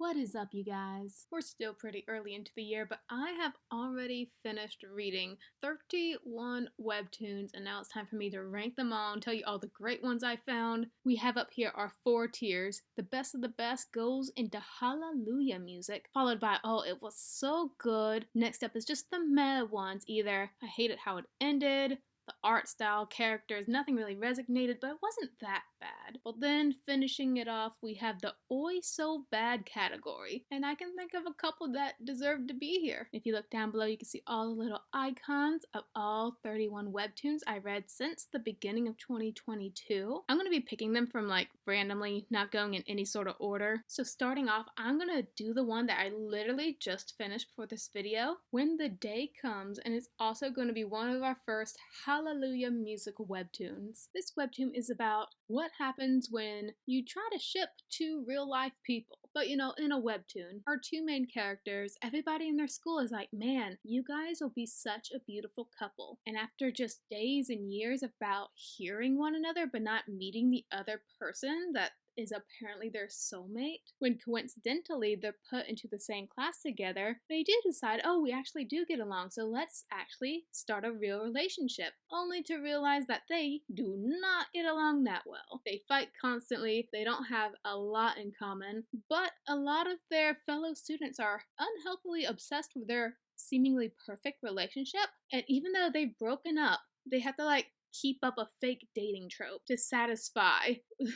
What is up, you guys? We're still pretty early into the year, but I have already finished reading 31 webtoons, and now it's time for me to rank them all and tell you all the great ones I found. We have up here our 4 tiers. The best of the best goes into Hallelujah music, followed by, oh, it was so good. Next up is just the meh ones. Either I hated how it ended, the art style, characters, nothing really resonated, but it wasn't that bad. Well, then finishing it off, we have the oi so bad category, and I can think of a couple that deserve to be here. If you look down below, you can see all the little icons of all 31 webtoons I read since the beginning of 2022. I'm going to be picking them from randomly, not going in any sort of order. So starting off, I'm going to do the one that I literally just finished for this video, When the Day Comes, and it's also going to be one of our first Hallelujah musical webtoons. This webtoon is about what happens when you try to ship two real life people. But in a webtoon, our two main characters, everybody in their school is like, man, you guys will be such a beautiful couple. And after just days and years about hearing one another but not meeting the other person that is apparently their soulmate, when coincidentally they're put into the same class together, they do decide, oh, we actually do get along, so let's actually start a real relationship, only to realize that they do not get along that well. They fight constantly, they don't have a lot in common, but a lot of their fellow students are unhealthily obsessed with their seemingly perfect relationship, and even though they've broken up, they have to keep up a fake dating trope to satisfy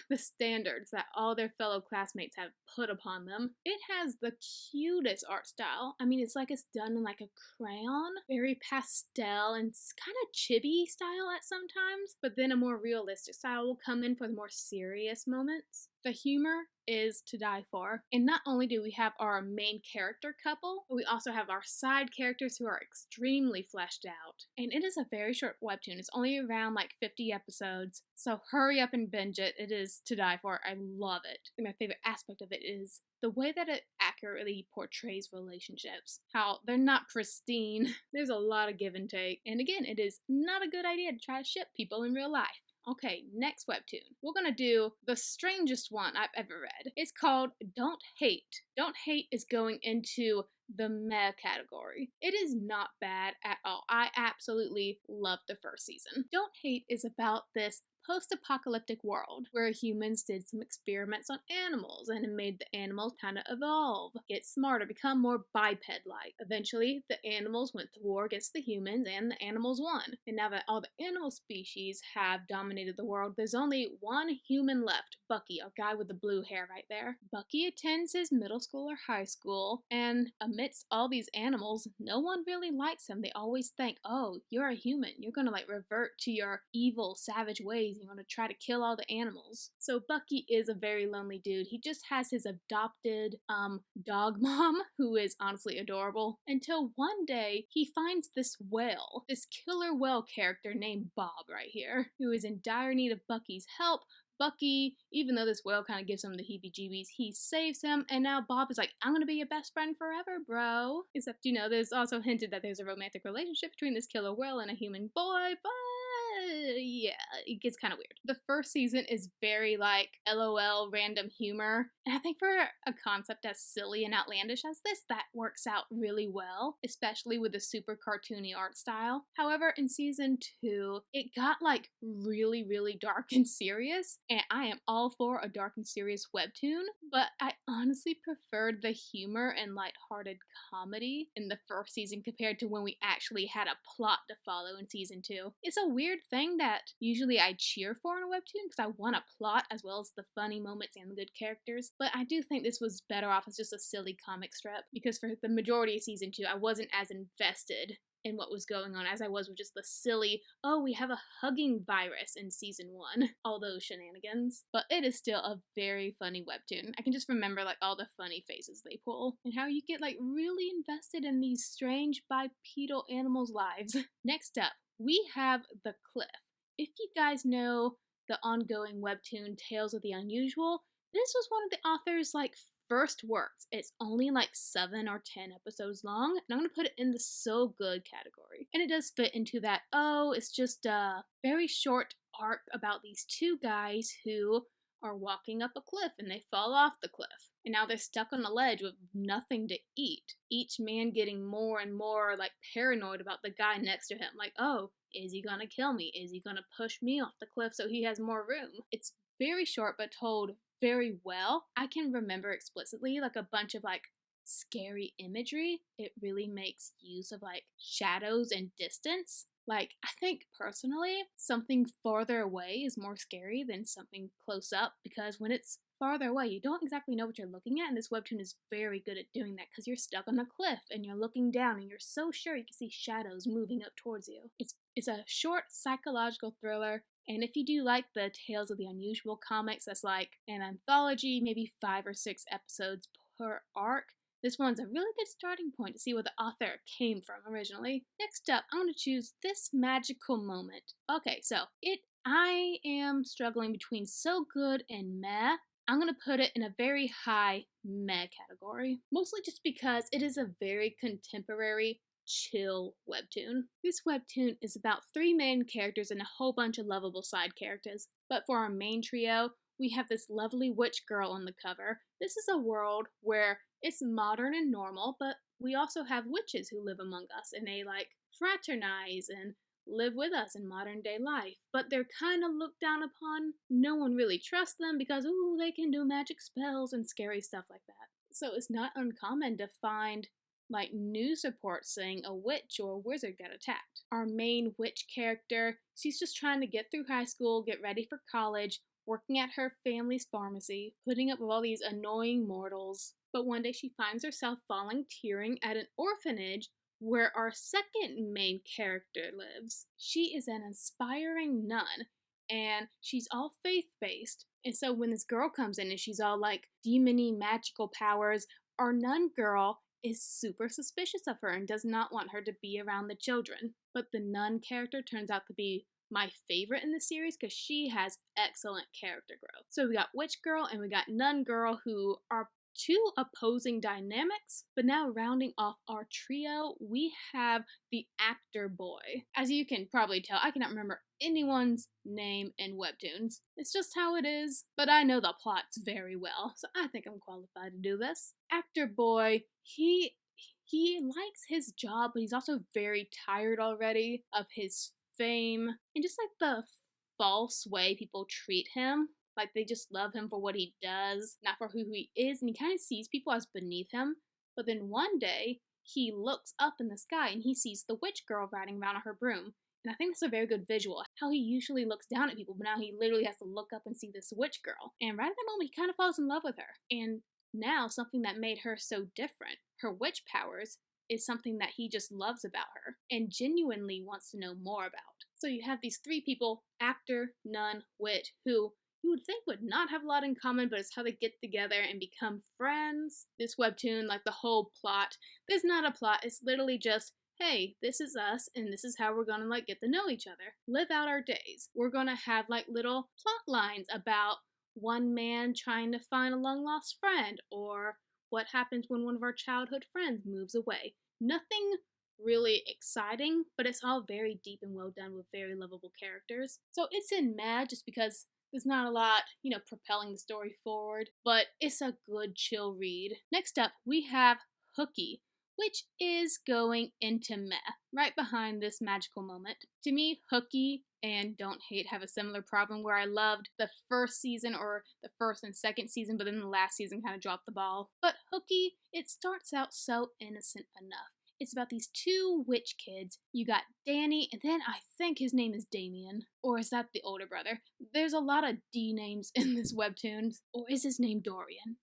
the standards that all their fellow classmates have put upon them. It has the cutest art style. I mean, it's like it's done in a crayon, very pastel and kind of chibi style at sometimes, but then a more realistic style will come in for the more serious moments. The humor is to die for. And not only do we have our main character couple, but we also have our side characters who are extremely fleshed out. And it is a very short webtoon. It's only around 50 episodes. So hurry up and binge it. It is to die for. I love it. And my favorite aspect of it is the way that it accurately portrays relationships. How they're not pristine. There's a lot of give and take. And again, it is not a good idea to try to ship people in real life. Okay, next webtoon. We're gonna do the strangest one I've ever read. It's called Don't Hate. Don't Hate is going into the meh category. It is not bad at all. I absolutely loved the first season. Don't Hate is about this post-apocalyptic world where humans did some experiments on animals and it made the animals kind of evolve, get smarter, become more biped-like. Eventually, the animals went to war against the humans and the animals won. And now that all the animal species have dominated the world, there's only one human left, Bucky, our guy with the blue hair right there. Bucky attends his middle school or high school, and amidst all these animals, no one really likes him. They always think, oh, you're a human. You're gonna revert to your evil, savage ways. You want to try to kill all the animals. So Bucky is a very lonely dude. He just has his adopted dog mom, who is honestly adorable, until one day he finds this whale, this killer whale character named Bob right here, who is in dire need of Bucky's help. Bucky, even though this whale kind of gives him the heebie-jeebies, he saves him, and now Bob is like, I'm gonna be your best friend forever, bro. Except, there's also hinted that there's a romantic relationship between this killer whale and a human boy, but yeah, it gets kind of weird. The first season is very LOL random humor, and I think for a concept as silly and outlandish as this, that works out really well, especially with the super cartoony art style. However, in season 2, it got really, really dark and serious, and I am all for a dark and serious webtoon, but I honestly preferred the humor and lighthearted comedy in the first season compared to when we actually had a plot to follow in season 2. It's a weird thing that usually I cheer for in a webtoon because I want a plot as well as the funny moments and the good characters, but I do think this was better off as just a silly comic strip because for the majority of season 2 I wasn't as invested in what was going on as I was with just the silly, oh, we have a hugging virus in season 1, all those shenanigans. But it is still a very funny webtoon. I can just remember all the funny faces they pull and how you get really invested in these strange bipedal animals' lives. Next up, we have The Cliff. If you guys know the ongoing webtoon Tales of the Unusual, this was one of the author's first works. It's only 7 or 10 episodes long, and I'm gonna put it in the so good category. And it does fit into that, oh, it's just a very short arc about these two guys who are walking up a cliff and they fall off the cliff. And now they're stuck on a ledge with nothing to eat. Each man getting more and more like paranoid about the guy next to him. Like, oh, is he gonna kill me? Is he gonna push me off the cliff so he has more room? It's very short but told very well. I can remember explicitly like a bunch of like scary imagery. It really makes use of like shadows and distance. Like, I think personally, something farther away is more scary than something close up, because when it's farther away, you don't exactly know what you're looking at, and this webtoon is very good at doing that because you're stuck on a cliff and you're looking down and you're so sure you can see shadows moving up towards you. It's a short psychological thriller, and if you do like the Tales of the Unusual comics, that's like an anthology, maybe 5 or 6 episodes per arc. This one's a really good starting point to see where the author came from originally. Next up, I'm going to choose This Magical Moment. Okay, so I am struggling between so good and meh. I'm going to put it in a very high meh category, mostly just because it is a very contemporary, chill webtoon. This webtoon is about 3 main characters and a whole bunch of lovable side characters. But for our main trio, we have this lovely witch girl on the cover. This is a world where it's modern and normal, but we also have witches who live among us, and they like fraternize and live with us in modern day life. But they're kind of looked down upon. No one really trusts them because, ooh, they can do magic spells and scary stuff like that. So it's not uncommon to find like news reports saying a witch or a wizard got attacked. Our main witch character, she's just trying to get through high school, get ready for college, working at her family's pharmacy, putting up with all these annoying mortals. But one day she finds herself volunteering at an orphanage where our second main character lives. She is an inspiring nun, and she's all faith-based. And so when this girl comes in and she's all like demony magical powers, our nun girl is super suspicious of her and does not want her to be around the children. But the nun character turns out to be my favorite in the series because she has excellent character growth. So we got Witch Girl and we got Nun Girl, who are 2 opposing dynamics, but now rounding off our trio, we have the actor boy. As you can probably tell, I cannot remember anyone's name in Webtoons. It's just how it is, but I know the plots very well, so I think I'm qualified to do this. Actor boy, he likes his job, but he's also very tired already of his fame and just like the false way people treat him. Like they just love him for what he does, not for who he is, and he kind of sees people as beneath him. But then one day, he looks up in the sky and he sees the witch girl riding around on her broom. And I think that's a very good visual, how he usually looks down at people, but now he literally has to look up and see this witch girl. And right at that moment, he kind of falls in love with her. And now, something that made her so different, her witch powers, is something that he just loves about her and genuinely wants to know more about. So you have these 3 people, actor, nun, witch, who you would think would not have a lot in common, but it's how they get together and become friends. This webtoon, like the whole plot, there's not a plot, it's literally just, hey, this is us, and this is how we're gonna like get to know each other. Live out our days. We're gonna have like little plot lines about one man trying to find a long lost friend, or what happens when one of our childhood friends moves away. Nothing really exciting, but it's all very deep and well done with very lovable characters. So it's in meh just because there's not a lot, propelling the story forward, but it's a good chill read. Next up, we have Hooky, which is going into meh, right behind This Magical Moment. To me, Hooky and Don't Hate have a similar problem where I loved the first season or the first and second season, but then the last season kind of dropped the ball. But Hooky, it starts out so innocent enough. It's about these 2 witch kids. You got Danny, and then I think his name is Damien. Or is that the older brother? There's a lot of D names in this webtoon. Or is his name Dorian?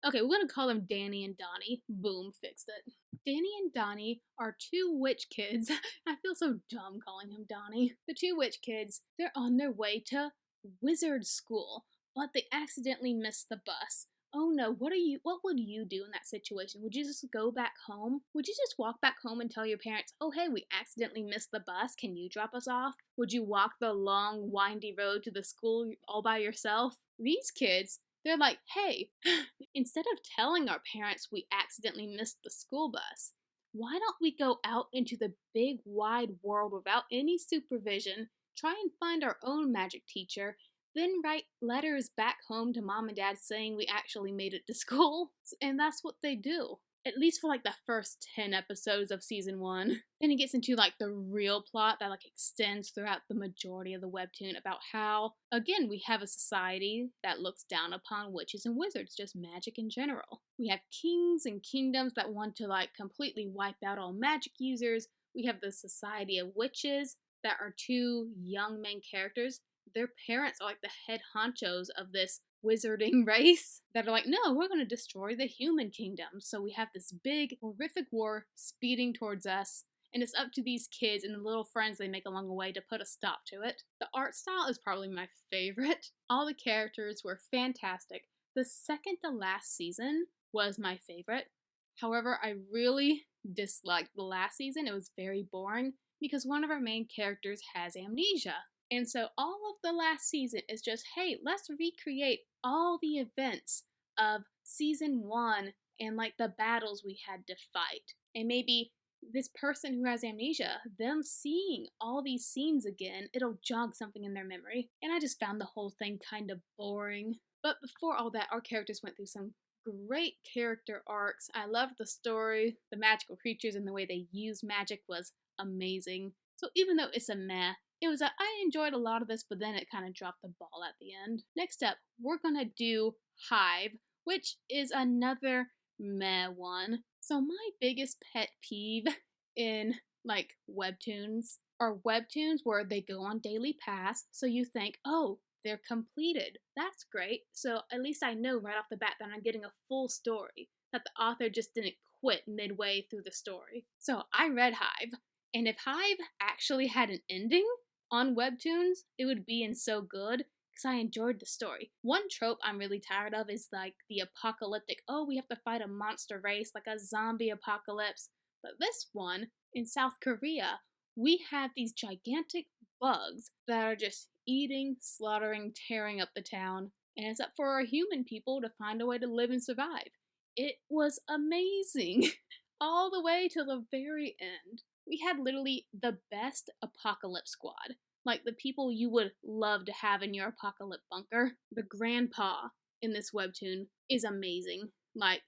Okay, we're gonna call him Danny and Donnie. Boom, fixed it. Danny and Donnie are 2 witch kids. I feel so dumb calling him Donnie. The 2 witch kids, they're on their way to wizard school, but they accidentally miss the bus. Oh no, what would you do in that situation? Would you just go back home? Would you just walk back home and tell your parents, oh hey, we accidentally missed the bus, can you drop us off? Would you walk the long, windy road to the school all by yourself? These kids, they're like, hey, instead of telling our parents we accidentally missed the school bus, why don't we go out into the big wide world without any supervision, try and find our own magic teacher, then write letters back home to mom and dad saying we actually made it to school. And that's what they do. At least for like the first 10 episodes of season 1. Then it gets into like the real plot that like extends throughout the majority of the webtoon about how, again, we have a society that looks down upon witches and wizards, just magic in general. We have kings and kingdoms that want to like completely wipe out all magic users. We have the Society of Witches that are 2 young main characters. Their parents are like the head honchos of this wizarding race that are like, no, we're going to destroy the human kingdom. So we have this big, horrific war speeding towards us, and it's up to these kids and the little friends they make along the way to put a stop to it. The art style is probably my favorite. All the characters were fantastic. The second to last season was my favorite. However, I really disliked the last season. It was very boring because one of our main characters has amnesia. And so all of the last season is just, hey, let's recreate all the events of season 1 and like the battles we had to fight. And maybe this person who has amnesia, them seeing all these scenes again, it'll jog something in their memory. And I just found the whole thing kind of boring. But before all that, our characters went through some great character arcs. I loved the story, the magical creatures, and the way they used magic was amazing. So even though it's a meh, I enjoyed a lot of this, but then it kind of dropped the ball at the end. Next up, we're gonna do Hive, which is another meh one. So my biggest pet peeve in like webtoons are webtoons where they go on daily pass, so you think, oh, they're completed. That's great. So at least I know right off the bat that I'm getting a full story, that the author just didn't quit midway through the story. So I read Hive, and if Hive actually had an ending on Webtoons, it would be in so good because I enjoyed the story. One trope I'm really tired of is like the apocalyptic, oh, we have to fight a monster race, like a zombie apocalypse. But this one, in South Korea, we have these gigantic bugs that are just eating, slaughtering, tearing up the town. And it's up for our human people to find a way to live and survive. It was amazing. All the way till the very end. We had literally the best apocalypse squad. Like the people you would love to have in your apocalypse bunker. The grandpa in this webtoon is amazing. Like,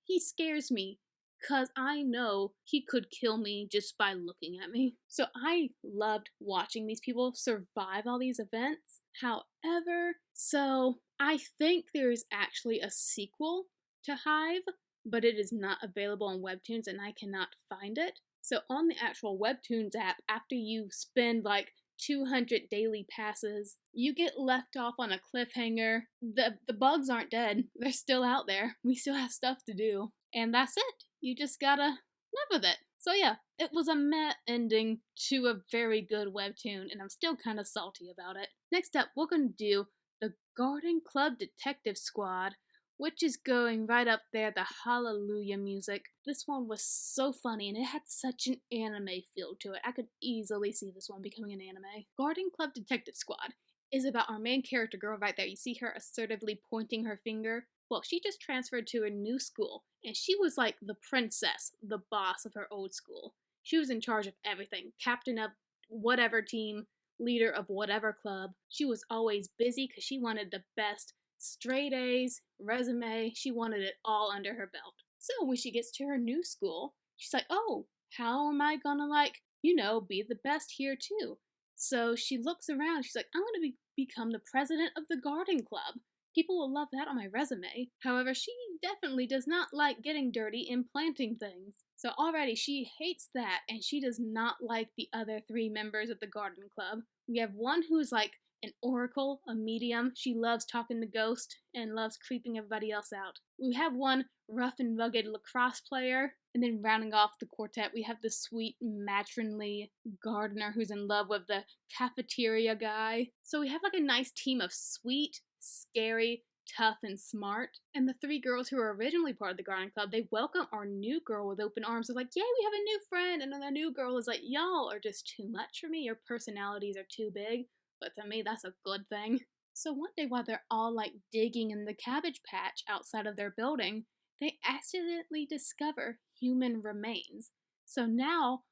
he scares me because I know he could kill me just by looking at me. So I loved watching these people survive all these events. However, so I think there's actually a sequel to Hive, but it is not available on Webtoons and I cannot find it. So on the actual Webtoons app, after you spend like 200 daily passes, you get left off on a cliffhanger. The bugs aren't dead. They're still out there. We still have stuff to do. And that's it. You just gotta live with it. So yeah, it was a meh ending to a very good webtoon, and I'm still kind of salty about it. Next up, we're gonna do the Garden Club Detective Squad, which is going right up there, the Hallelujah music. This one was so funny, and it had such an anime feel to it. I could easily see this one becoming an anime. Garden Club Detective Squad is about our main character girl right there. You see her assertively pointing her finger? Well, she just transferred to a new school, and she was like the princess, the boss of her old school. She was in charge of everything, captain of whatever team, leader of whatever club. She was always busy because she wanted the best straight A's, resume, she wanted it all under her belt. So when she gets to her new school, she's like, oh, how am I gonna be the best here too? So she looks around, she's like, I'm gonna become the president of the garden club. People will love that on my resume. However, she definitely does not like getting dirty and planting things. So already she hates that, and she does not like the other 3 members of the garden club. We have one who's like an oracle, a medium. She loves talking to ghosts and loves creeping everybody else out. We have one rough and rugged lacrosse player, and then rounding off the quartet, we have the sweet matronly gardener who's in love with the cafeteria guy. So we have like a nice team of sweet, scary, tough, and smart. And the 3 girls who were originally part of the garden club, they welcome our new girl with open arms. They're like, yay, we have a new friend. And then the new girl is like, y'all are just too much for me. Your personalities are too big. But to me, that's a good thing. So one day while they're all like digging in the cabbage patch outside of their building, they accidentally discover human remains. So now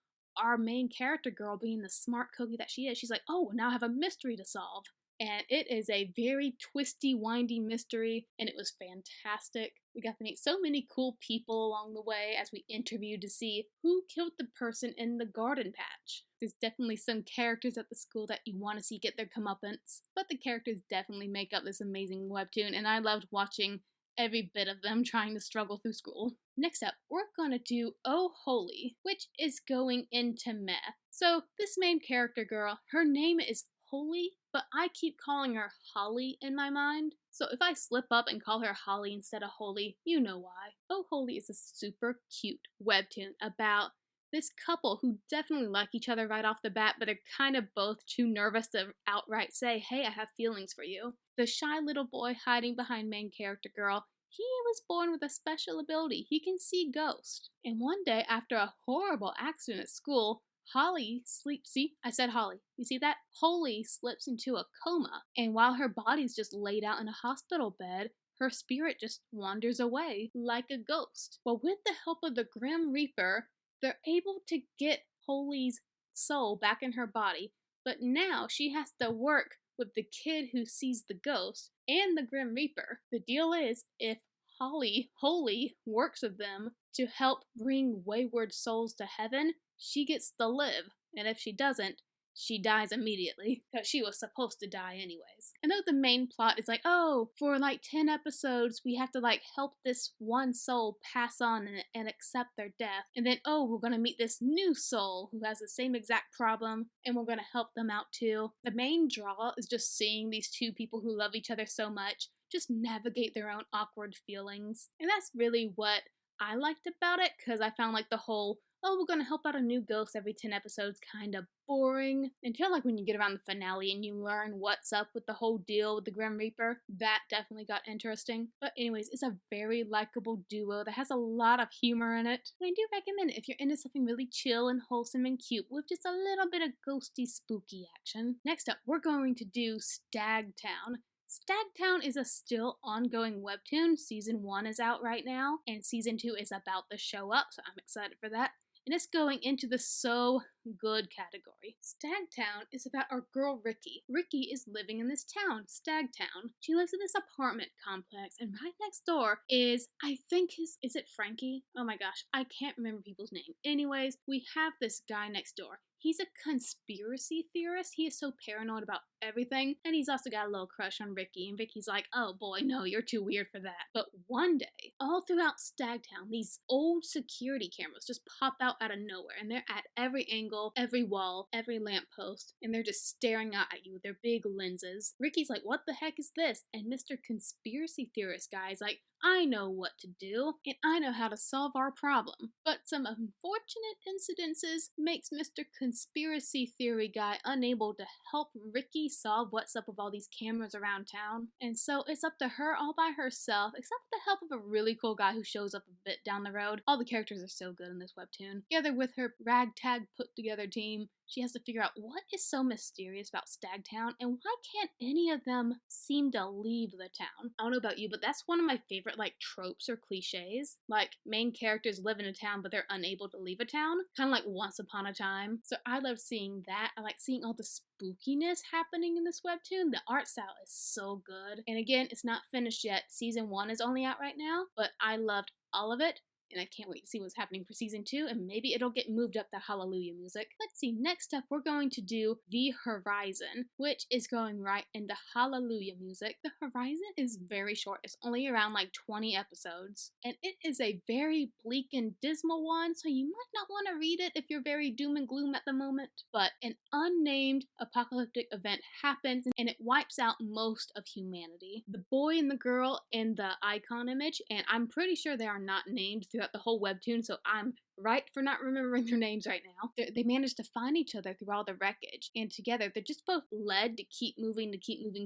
our main character girl, being the smart cookie that she is, she's like, oh, now I have a mystery to solve. and it is a very twisty, windy mystery, and it was fantastic. We got to meet so many cool people along the way as we interviewed to see who killed the person in the garden patch. There's definitely some characters at the school that you want to see get their comeuppance, but the characters definitely make up this amazing webtoon, and I loved watching every bit of them trying to struggle through school. Next up, we're gonna do Oh Holy, which is going into meh. So this main character girl, her name is Holy, but I keep calling her Holly in my mind. So if I slip up and call her Holly instead of Holy, you know why. Oh Holy is a super cute webtoon about this couple who definitely like each other right off the bat, but are kind of both too nervous to outright say, hey, I have feelings for you. The shy little boy hiding behind main character girl, he was born with a special ability. He can see ghosts. And one day, after a horrible accident at school, Holly sleeps. See, I said Holly. You see that? Holy slips into a coma. And while her body's just laid out in a hospital bed, her spirit just wanders away like a ghost. Well, with the help of the Grim Reaper, they're able to get Holy's soul back in her body. But now she has to work with the kid who sees the ghost and the Grim Reaper. The deal is, if Holy works with them to help bring wayward souls to heaven, she gets to live. And if she doesn't, she dies immediately, because she was supposed to die anyways. And though the main plot is like, oh, for like 10 episodes, we have to like help this one soul pass on and accept their death. And then, oh, we're gonna meet this new soul who has the same exact problem, and we're gonna help them out too. The main draw is just seeing these two people who love each other so much just navigate their own awkward feelings. And that's really what I liked about it, because I found like the whole, oh, we're gonna help out a new ghost every 10 episodes kind of boring. Until like when you get around the finale and you learn what's up with the whole deal with the Grim Reaper, that definitely got interesting. But anyways, it's a very likable duo that has a lot of humor in it. And I do recommend it if you're into something really chill and wholesome and cute with just a little bit of ghosty spooky action. Next up, we're going to do Stag Town. Stag Town is a still ongoing webtoon. Season 1 is out right now, and Season 2 is about to show up, so I'm excited for that. And it's going into the so good category. Stag Town is about our girl Ricky. Ricky is living in this town, Stag Town. She lives in this apartment complex, and right next door is, I think is it Frankie? Oh my gosh, I can't remember people's name. Anyways, we have this guy next door. He's a conspiracy theorist. He is so paranoid about everything. And he's also got a little crush on Ricky. And Ricky's like, oh boy, no, you're too weird for that. But one day, all throughout Stagtown, these old security cameras just pop out of nowhere. And they're at every angle, every wall, every lamppost. And they're just staring out at you with their big lenses. Ricky's like, what the heck is this? And Mr. Conspiracy Theorist guy is like, I know what to do, and I know how to solve our problem. But some unfortunate incidences makes Mr. Conspiracy Theory guy unable to help Ricky solve what's up with all these cameras around town. And so it's up to her all by herself, except with the help of a really cool guy who shows up a bit down the road. All the characters are so good in this webtoon. Together with her ragtag put together team, she has to figure out what is so mysterious about Stagtown and why can't any of them seem to leave the town. I don't know about you, but that's one of my favorite like tropes or cliches. Like main characters live in a town but they're unable to leave a town. Kind of like Once Upon a Time. So I love seeing that. I like seeing all the spookiness happening in this webtoon. The art style is so good. And again, it's not finished yet. Season 1 is only out right now, but I loved all of it. And I can't wait to see what's happening for Season 2, and maybe it'll get moved up to Hallelujah music. Let's see, next up we're going to do The Horizon, which is going right into Hallelujah music. The Horizon is very short. It's only around like 20 episodes, and it is a very bleak and dismal one, so you might not want to read it if you're very doom and gloom at the moment. But an unnamed apocalyptic event happens, and it wipes out most of humanity. The boy and the girl in the icon image, and I'm pretty sure they are not named throughout the whole webtoon, so I'm right for not remembering their names right now. They manage to find each other through all the wreckage, and together they're just both led to keep moving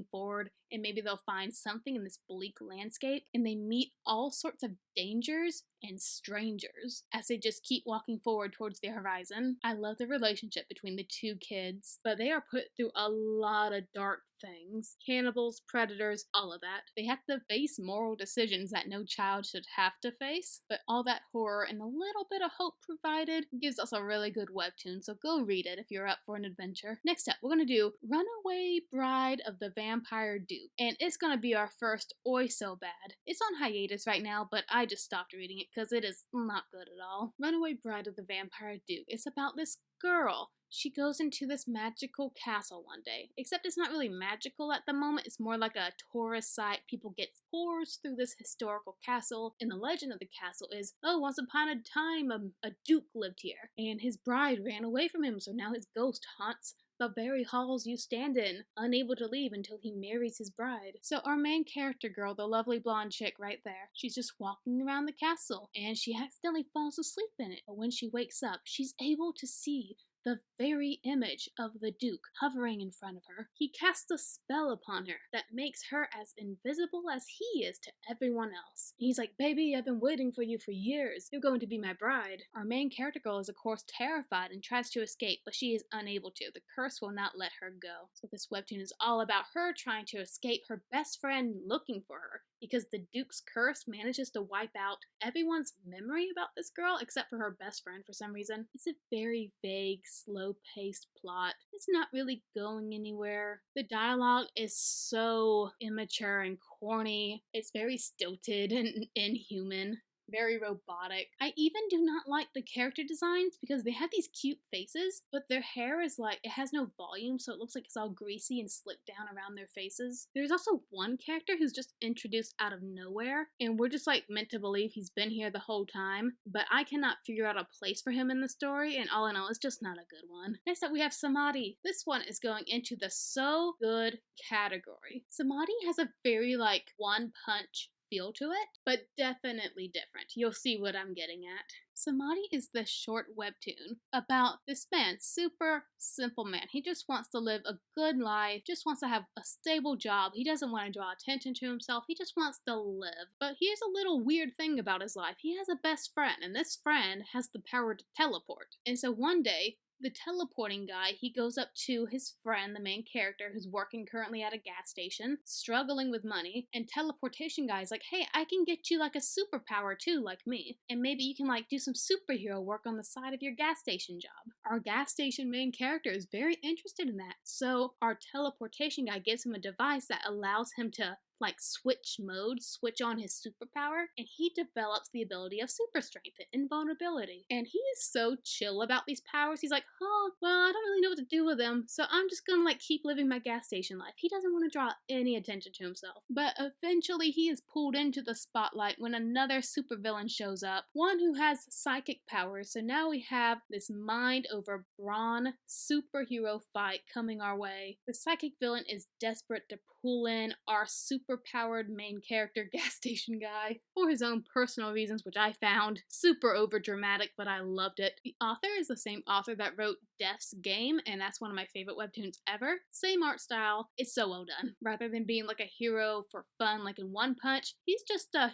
forward, and maybe they'll find something in this bleak landscape, and they meet all sorts of dangers and strangers as they just keep walking forward towards the horizon. I love the relationship between the two kids, but they are put through a lot of dark things. Cannibals, predators, all of that. They have to face moral decisions that no child should have to face, but all that horror and a little bit of hope provided gives us a really good webtoon, so go read it if you're up for an adventure. Next up, we're going to do Runaway Bride of the Vampire Duke, and it's going to be our first Oi So Bad. It's on hiatus right now, but I just stopped reading it because it is not good at all. Runaway Bride of the Vampire Duke is about this girl. She goes into this magical castle one day, except it's not really magical at the moment. It's more like a tourist site. People get tours through this historical castle, and the legend of the castle is, oh, once upon a time a duke lived here, and his bride ran away from him, so now his ghost haunts the very halls you stand in, unable to leave until he marries his bride. So our main character girl, the lovely blonde chick right there, she's just walking around the castle, and she accidentally falls asleep in it. But when she wakes up, she's able to see the very image of the Duke hovering in front of her. He casts a spell upon her that makes her as invisible as he is to everyone else. And he's like, baby, I've been waiting for you for years. You're going to be my bride. Our main character girl is of course terrified and tries to escape, but she is unable to. The curse will not let her go. So this webtoon is all about her trying to escape her best friend looking for her, because the Duke's curse manages to wipe out everyone's memory about this girl except for her best friend for some reason. It's a very vague, slow-paced plot. It's not really going anywhere. The dialogue is so immature and corny. It's very stilted and inhuman. Very robotic. I even do not like the character designs because they have these cute faces, but their hair is like, it has no volume, so it looks like it's all greasy and slicked down around their faces. There's also one character who's just introduced out of nowhere, and we're just like meant to believe he's been here the whole time, but I cannot figure out a place for him in the story, and all in all, it's just not a good one. Next up, we have Samadhi. This one is going into the so good category. Samadhi has a very like one punch feel to it, but definitely different. You'll see what I'm getting at. Samadhi is this short webtoon about this man, super simple man. He just wants to live a good life, just wants to have a stable job. He doesn't want to draw attention to himself. He just wants to live. But here's a little weird thing about his life. He has a best friend, and this friend has the power to teleport. And so one day, the teleporting guy, he goes up to his friend, the main character, who's working currently at a gas station, struggling with money, and teleportation guy's like, hey, I can get you like a superpower too, like me, and maybe you can like do some superhero work on the side of your gas station job. Our gas station main character is very interested in that, so our teleportation guy gives him a device that allows him to like switch modes, switch on his superpower, and he develops the ability of super strength and invulnerability. And he is so chill about these powers. He's like, oh, well, I don't really know what to do with them, so I'm just gonna like keep living my gas station life. He doesn't want to draw any attention to himself. But eventually he is pulled into the spotlight when another supervillain shows up, one who has psychic powers. So now we have this mind over brawn superhero fight coming our way. The psychic villain is desperate to pull in our super-powered main character gas station guy for his own personal reasons, which I found super over-dramatic, but I loved it. The author is the same author that wrote Death's Game, and that's one of my favorite webtoons ever. Same art style. It's so well done. Rather than being like a hero for fun like in One Punch, he's just a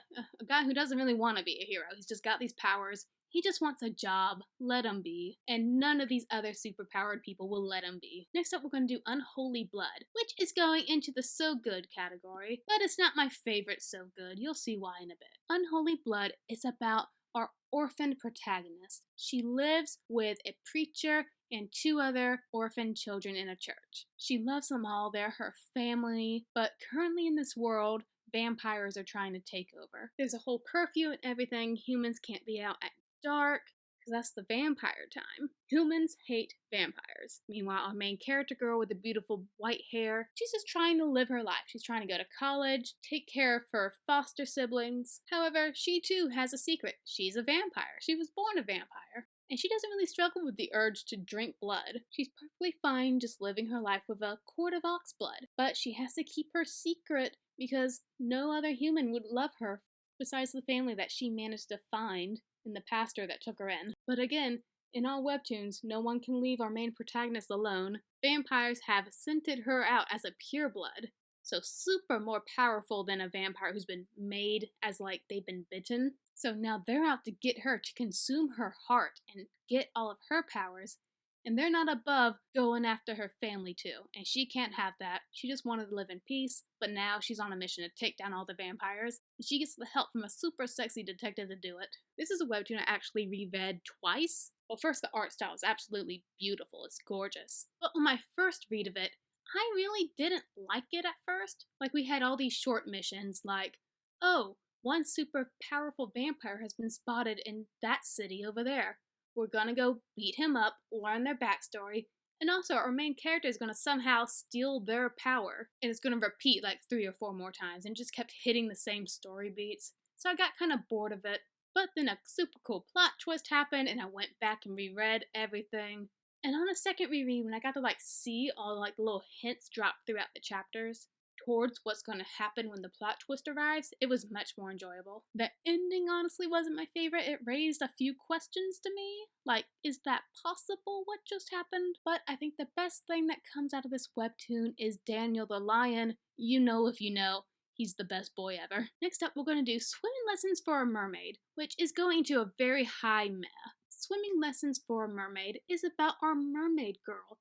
guy who doesn't really want to be a hero. He's just got these powers. He just wants a job. Let him be. And none of these other superpowered people will let him be. Next up, we're going to do Unholy Blood, which is going into the so good category, but it's not my favorite so good. You'll see why in a bit. Unholy Blood is about our orphaned protagonist. She lives with a preacher and two other orphaned children in a church. She loves them all. They're her family, but currently in this world, vampires are trying to take over. There's a whole curfew and everything. Humans can't be out at dark, because that's the vampire time. Humans hate vampires. Meanwhile, our main character girl with the beautiful white hair, she's just trying to live her life. She's trying to go to college, take care of her foster siblings. However, she too has a secret. She's a vampire. She was born a vampire. And she doesn't really struggle with the urge to drink blood. She's perfectly fine just living her life with a quart of ox blood. But she has to keep her secret because no other human would love her besides the family that she managed to find and the pastor that took her in. But again, in all webtoons, no one can leave our main protagonist alone. Vampires have scented her out as a pureblood, so super more powerful than a vampire who's been made as like they've been bitten. So now they're out to get her, to consume her heart and get all of her powers. And they're not above going after her family too. And she can't have that. She just wanted to live in peace, but now she's on a mission to take down all the vampires. And she gets the help from a super sexy detective to do it. This is a webtoon I actually reread twice. Well, first, the art style is absolutely beautiful. It's gorgeous. But on my first read of it, I really didn't like it at first. Like, we had all these short missions like, oh, one super powerful vampire has been spotted in that city over there. We're gonna go beat him up, learn their backstory, and also our main character is gonna somehow steal their power. And it's gonna repeat like 3 or 4 more times and just kept hitting the same story beats. So I got kind of bored of it. But then a super cool plot twist happened and I went back and reread everything. And on a second reread, when I got to like see all like little hints dropped throughout the chapters towards what's going to happen when the plot twist arrives, it was much more enjoyable. The ending honestly wasn't my favorite. It raised a few questions to me, like, is that possible what just happened? But I think the best thing that comes out of this webtoon is Daniel the Lion. You know if you know. He's the best boy ever. Next up, we're going to do swimming lessons for a mermaid, which is going to a very high meh. Swimming lessons for a mermaid is about our mermaid girl.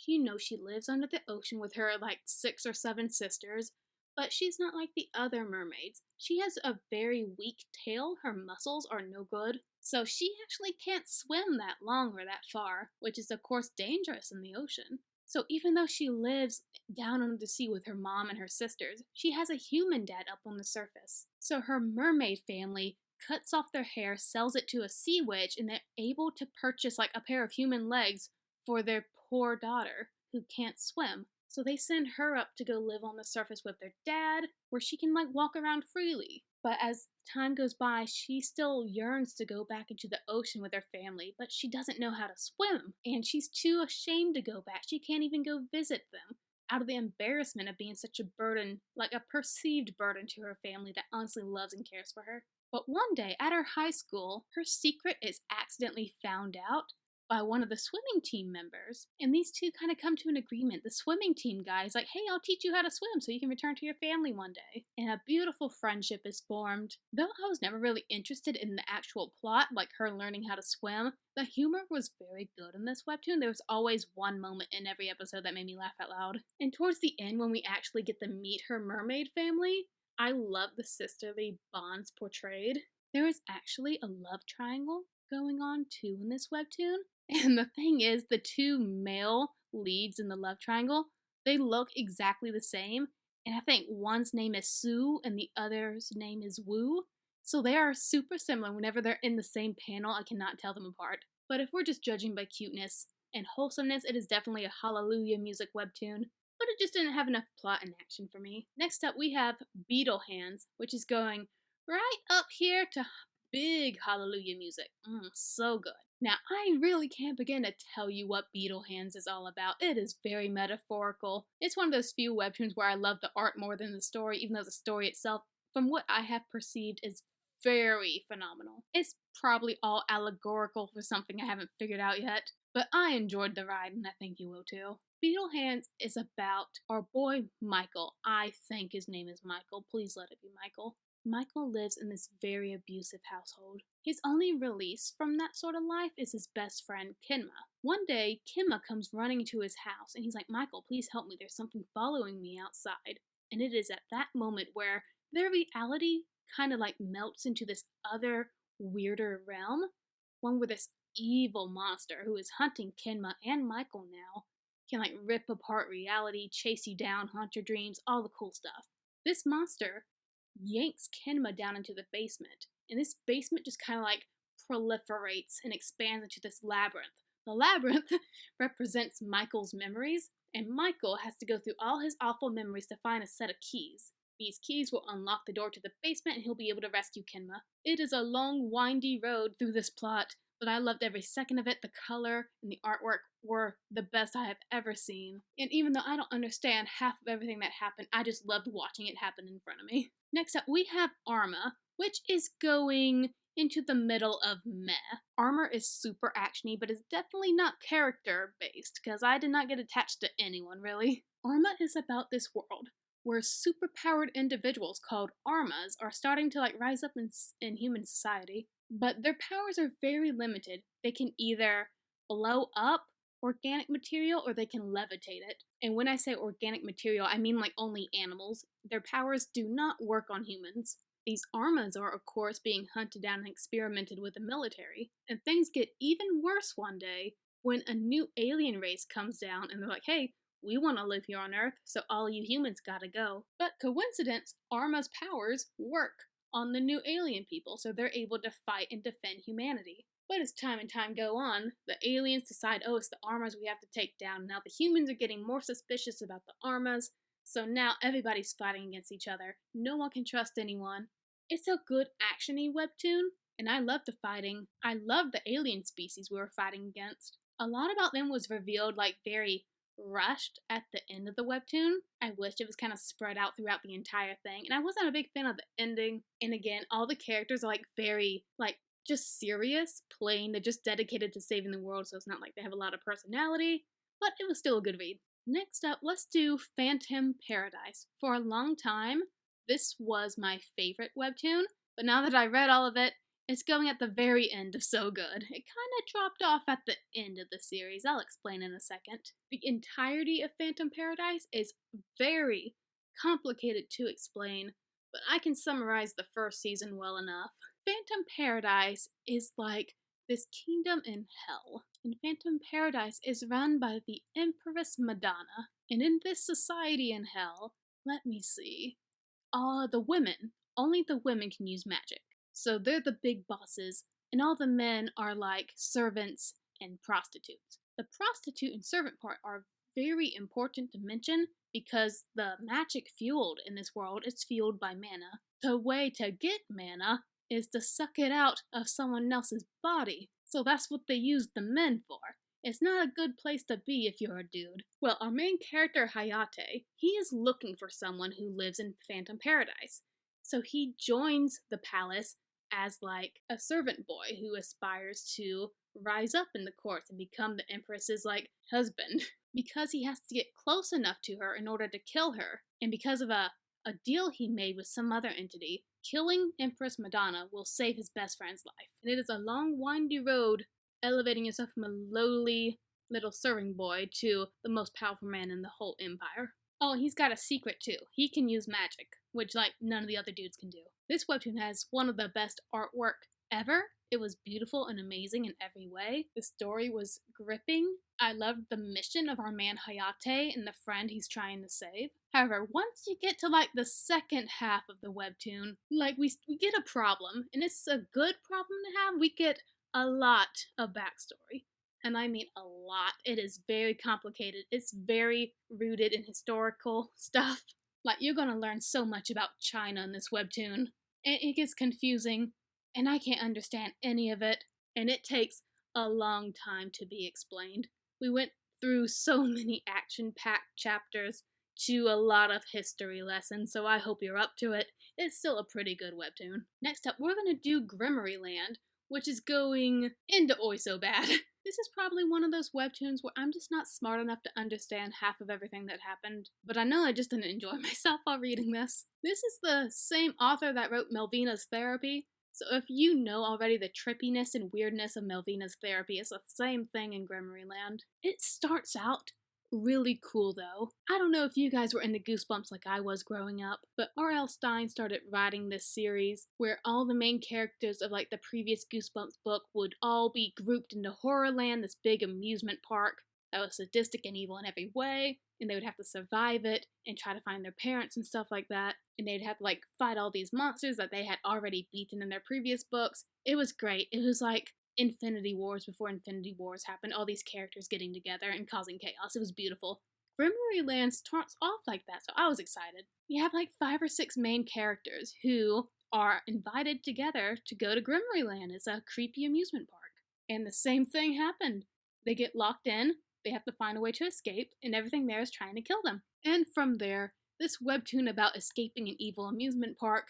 You know she lives under the ocean with her like 6 or 7 sisters, but she's not like the other mermaids. She has a very weak tail, her muscles are no good, so she actually can't swim that long or that far, which is of course dangerous in the ocean. So even though she lives down under the sea with her mom and her sisters, she has a human dad up on the surface. So her mermaid family cuts off their hair, sells it to a sea witch, and they're able to purchase like a pair of human legs for their poor daughter who can't swim. So they send her up to go live on the surface with their dad, where she can like walk around freely. But as time goes by, she still yearns to go back into the ocean with her family, but she doesn't know how to swim. And she's too ashamed to go back. She can't even go visit them out of the embarrassment of being such a burden, like a perceived burden to her family that honestly loves and cares for her. But one day at her high school, her secret is accidentally found out by one of the swimming team members. And these two kind of come to an agreement. The swimming team guy is like, hey, I'll teach you how to swim so you can return to your family one day. And a beautiful friendship is formed. Though I was never really interested in the actual plot, like her learning how to swim, the humor was very good in this webtoon. There was always one moment in every episode that made me laugh out loud. And towards the end, when we actually get to meet her mermaid family, I love the sisterly bonds portrayed. There is actually a love triangle going on too in this webtoon. And the thing is, the two male leads in the love triangle, they look exactly the same. And I think one's name is Sue and the other's name is Woo. So they are super similar. Whenever they're in the same panel, I cannot tell them apart. But if we're just judging by cuteness and wholesomeness, it is definitely a Hallelujah music webtoon. But it just didn't have enough plot and action for me. Next up, we have Beetle Hands, which is going right up here to big Hallelujah music. So good. Now, I really can't begin to tell you what Beetle Hands is all about. It is very metaphorical. It's one of those few webtoons where I love the art more than the story, even though the story itself, from what I have perceived, is very phenomenal. It's probably all allegorical for something I haven't figured out yet, but I enjoyed the ride and I think you will too. Beetle Hands is about our boy Michael. I think his name is Michael. Please let it be Michael. Michael lives in this very abusive household. His only release from that sort of life is his best friend, Kinma. One day, Kinma comes running into his house and he's like, Michael, please help me. There's something following me outside. And it is at that moment where their reality kind of like melts into this other, weirder realm. One where this evil monster who is hunting Kinma and Michael now can like rip apart reality, chase you down, haunt your dreams, all the cool stuff. This monster yanks Kinma down into the basement, and this basement just kind of like proliferates and expands into this labyrinth. The labyrinth represents Michael's memories, and Michael has to go through all his awful memories to find a set of keys. These keys will unlock the door to the basement and he'll be able to rescue Kinma. It is a long, windy road through this plot, but I loved every second of it. The color and the artwork were the best I have ever seen. And even though I don't understand half of everything that happened, I just loved watching it happen in front of me. Next up, we have Arma, which is going into the middle of meh. Arma is super actiony, but is definitely not character-based, because I did not get attached to anyone, really. Arma is about this world where superpowered individuals called Armas are starting to like rise up in human society, but their powers are very limited. They can either blow up organic material or they can levitate it. And when I say organic material, I mean like only animals. Their powers do not work on humans. These Armas are, of course, being hunted down and experimented with the military. And things get even worse one day when a new alien race comes down and they're like, hey, we want to live here on Earth, so all you humans gotta go. But coincidence, Arma's powers work on the new alien people, so they're able to fight and defend humanity. But as time and time go on, the aliens decide, oh, it's the Armas we have to take down. Now the humans are getting more suspicious about the Armas, so now everybody's fighting against each other. No one can trust anyone. It's a good action-y webtoon, and I love the fighting. I love the alien species we were fighting against. A lot about them was revealed like very rushed at the end of the webtoon. I wish it was kind of spread out throughout the entire thing, and I wasn't a big fan of the ending. And again, all the characters are like very like just serious, plain. They're just dedicated to saving the world, so it's not like they have a lot of personality, but it was still a good read. Next up, let's do Phantom Paradise. For a long time, this was my favorite webtoon, but now that I read all of it, it's going at the very end of So Good. It kind of dropped off at the end of the series. I'll explain in a second. The entirety of Phantom Paradise is very complicated to explain, but I can summarize the first season well enough. Phantom Paradise is like this kingdom in hell, and Phantom Paradise is run by the Empress Madonna. And in this society in hell, let me see, only the women can use magic. So they're the big bosses, and all the men are like servants and prostitutes. The prostitute and servant part are very important to mention because the magic fueled in this world is fueled by mana. The way to get mana is to suck it out of someone else's body. So that's what they use the men for. It's not a good place to be if you're a dude. Well, our main character, Hayate, he is looking for someone who lives in Phantom Paradise. So he joins the palace as like a servant boy who aspires to rise up in the courts and become the Empress's like husband. Because he has to get close enough to her in order to kill her. And because of a deal he made with some other entity, killing Empress Madonna will save his best friend's life. And it is a long, windy road, elevating yourself from a lowly little serving boy to the most powerful man in the whole empire. Oh, and he's got a secret too. He can use magic, which like none of the other dudes can do. This webtoon has one of the best artwork ever. It was beautiful and amazing in every way. The story was gripping. I loved the mission of our man Hayate and the friend he's trying to save. However, once you get to like the second half of the webtoon, like we get a problem, and it's a good problem to have. We get a lot of backstory. And I mean a lot. It is very complicated. It's very rooted in historical stuff. Like, you're gonna learn so much about China in this webtoon. And it gets confusing, and I can't understand any of it, and it takes a long time to be explained. We went through so many action-packed chapters to a lot of history lessons, so I hope you're up to it. It's still a pretty good webtoon. Next up, we're gonna do Grimeland, which is going into Oi So Bad. This is probably one of those webtoons where I'm just not smart enough to understand half of everything that happened, but I know I just didn't enjoy myself while reading this. This is the same author that wrote Melvina's Therapy, so if you know already the trippiness and weirdness of Melvina's Therapy, it's the same thing in Grimeland. It starts out really cool though. I don't know if you guys were into Goosebumps like I was growing up, but R.L. Stine started writing this series where all the main characters of like the previous Goosebumps book would all be grouped into Horrorland, this big amusement park that was sadistic and evil in every way, and they would have to survive it and try to find their parents and stuff like that, and they'd have to like fight all these monsters that they had already beaten in their previous books. It was great. It was like Infinity Wars before Infinity Wars happened, all these characters getting together and causing chaos. It was beautiful. Grimeland starts off like that, so I was excited. We have like 5 or 6 main characters who are invited together to go to Grimeland. It's a creepy amusement park. And the same thing happened. They get locked in, they have to find a way to escape, and everything there is trying to kill them. And from there, this webtoon about escaping an evil amusement park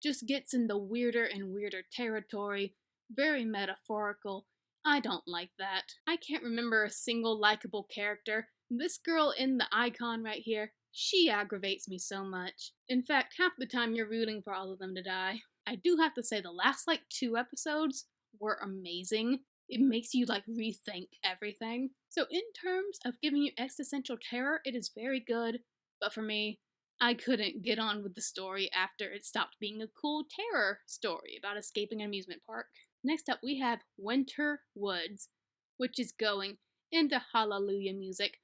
just gets into weirder and weirder territory. Very metaphorical. I don't like that. I can't remember a single likable character. This girl in the icon right here, she aggravates me so much. In fact, half the time you're rooting for all of them to die. I do have to say the last like 2 episodes were amazing. it makes you like rethink everything. So in terms of giving you existential terror, it is very good, but for me, I couldn't get on with the story after it stopped being a cool terror story about escaping an amusement park. Next up, we have Winter Woods, which is going into Hallelujah music.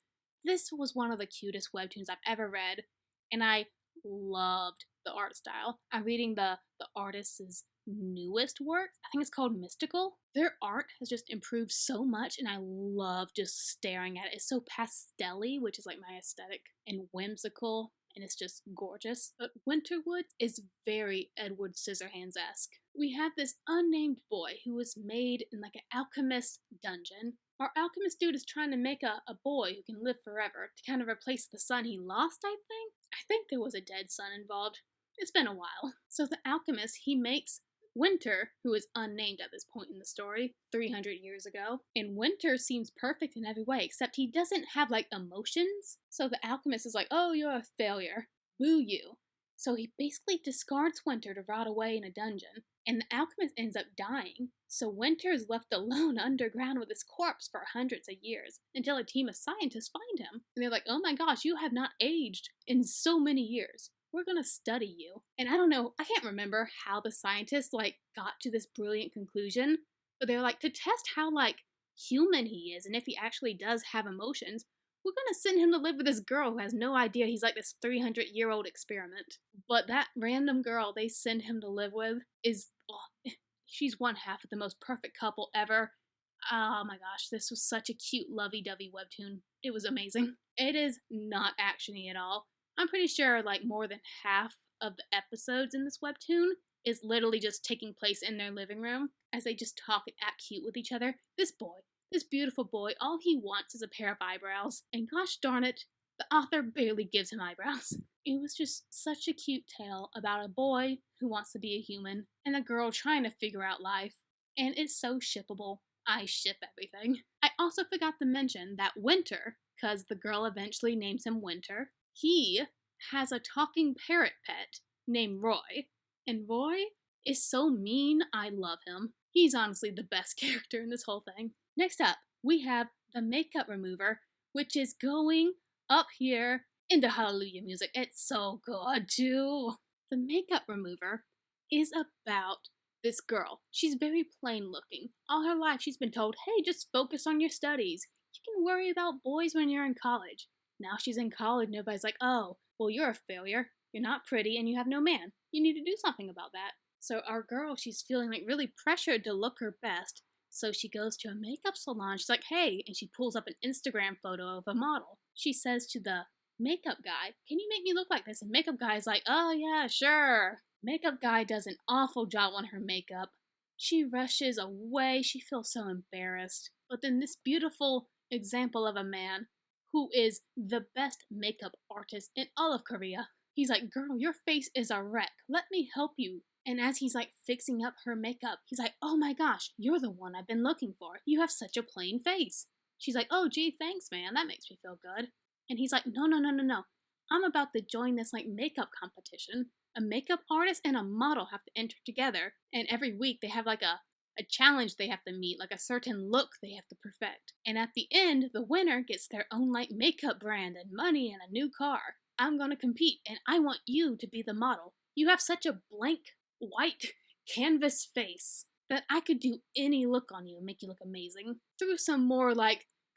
This was one of the cutest webtoons I've ever read, and I loved the art style. I'm reading the artist's newest work. I think it's called Mystical. Their art has just improved so much, and I love just staring at it. It's so pastel-y, which is like my aesthetic, and whimsical, and it's just gorgeous. But Winterwood is very Edward Scissorhands-esque. We have this unnamed boy who was made in like an alchemist dungeon. Our alchemist dude is trying to make a boy who can live forever to kind of replace the son he lost, I think. I think there was a dead son involved. It's been a while. So the alchemist, he makes Winter, who is unnamed at this point in the story, 300 years ago. And Winter seems perfect in every way, except he doesn't have, like, emotions. So the alchemist is like, oh, you're a failure. Boo you. So he basically discards Winter to rot away in a dungeon. And the alchemist ends up dying. So Winter is left alone underground with his corpse for hundreds of years, until a team of scientists find him. And they're like, oh my gosh, you have not aged in so many years. We're gonna study you. And I don't know, I can't remember how the scientists got to this brilliant conclusion, but they're like, to test how human he is and if he actually does have emotions, we're gonna send him to live with this girl who has no idea he's like this 300-year-old experiment. But that random girl they send him to live with is, she's one half of the most perfect couple ever. Oh my gosh, this was such a cute lovey-dovey webtoon. It was amazing. It is not actiony at all. I'm pretty sure more than half of the episodes in this webtoon is literally just taking place in their living room as they just talk and act cute with each other. This boy, this beautiful boy, all he wants is a pair of eyebrows. And gosh darn it, the author barely gives him eyebrows. It was just such a cute tale about a boy who wants to be a human and a girl trying to figure out life. And it's so shippable. I ship everything. I also forgot to mention that Winter, because the girl eventually names him Winter, he has a talking parrot pet named Roy. And Roy is so mean, I love him. He's honestly the best character in this whole thing. Next up, we have the makeup remover, which is going up here into Hallelujah music. It's so good too. The makeup remover is about this girl. She's very plain looking. All her life she's been told, hey, just focus on your studies. You can worry about boys when you're in college. Now she's in college and everybody's like, oh, well, you're a failure. You're not pretty and you have no man. You need to do something about that. So our girl, she's feeling really pressured to look her best. So she goes to a makeup salon. She's like, hey, and she pulls up an Instagram photo of a model. She says to the makeup guy, can you make me look like this? And makeup guy's like, oh yeah, sure. Makeup guy does an awful job on her makeup. She rushes away. She feels so embarrassed. But then this beautiful example of a man who is the best makeup artist in all of Korea. He's like, girl, your face is a wreck. Let me help you. And as he's fixing up her makeup, he's like, oh my gosh, you're the one I've been looking for. You have such a plain face. She's like, oh gee, thanks man, that makes me feel good. And he's like, no. I'm about to join this makeup competition. A makeup artist and a model have to enter together. And every week they have a challenge they have to meet, a certain look they have to perfect. And at the end, the winner gets their own makeup brand and money and a new car. I'm gonna compete and I want you to be the model. You have such a blank, white canvas face that I could do any look on you and make you look amazing. Through some more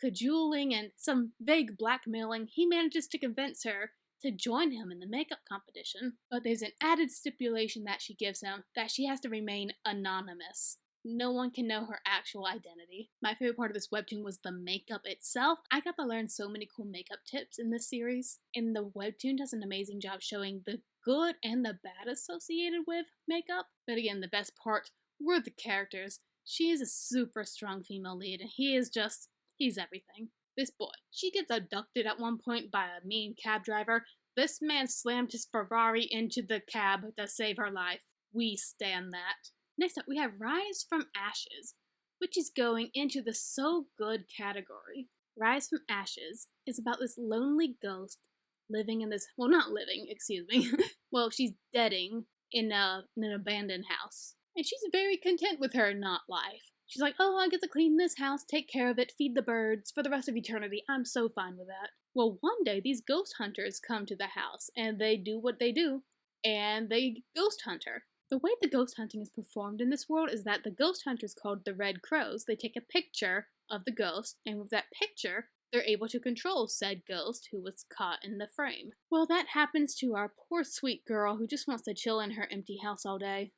cajoling and some vague blackmailing, he manages to convince her to join him in the makeup competition. But there's an added stipulation that she gives him that she has to remain anonymous. No one can know her actual identity. My favorite part of this webtoon was the makeup itself. I got to learn so many cool makeup tips in this series. And the webtoon does an amazing job showing the good and the bad associated with makeup. But again, the best part were the characters. She is a super strong female lead, and he's everything. This boy, she gets abducted at one point by a mean cab driver. This man slammed his Ferrari into the cab to save her life. We stand that. Next up, we have Rise from Ashes, which is going into the so good category. Rise from Ashes is about this lonely ghost living in this, well, not living, excuse me. Well, she's deading in an abandoned house. And she's very content with her not life. She's like, oh, I get to clean this house, take care of it, feed the birds for the rest of eternity. I'm so fine with that. Well, one day these ghost hunters come to the house and they do what they do and they ghost hunt her. The way the ghost hunting is performed in this world is that the ghost hunters called the Red Crows, they take a picture of the ghost, and with that picture, they're able to control said ghost who was caught in the frame. Well, that happens to our poor sweet girl who just wants to chill in her empty house all day.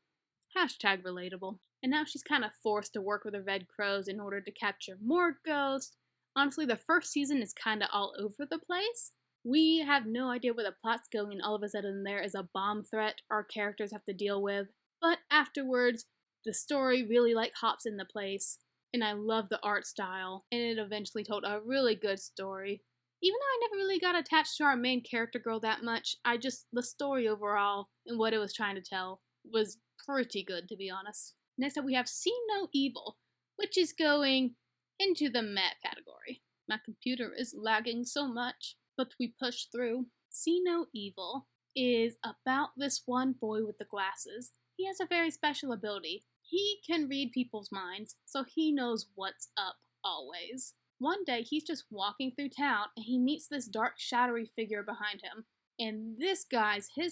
Hashtag relatable. And now she's kind of forced to work with the Red Crows in order to capture more ghosts. Honestly, the first season is kind of all over the place. We have no idea where the plot's going, and all of a sudden there is a bomb threat our characters have to deal with. But afterwards, the story really hops into place, and I love the art style, and it eventually told a really good story. Even though I never really got attached to our main character girl that much, the story overall and what it was trying to tell was pretty good, to be honest. Next up we have See No Evil, which is going into the meh category. My computer is lagging so much, but we push through. See No Evil is about this one boy with the glasses. He has a very special ability. He can read people's minds, so he knows what's up always. One day he's just walking through town and he meets this dark, shadowy figure behind him. And his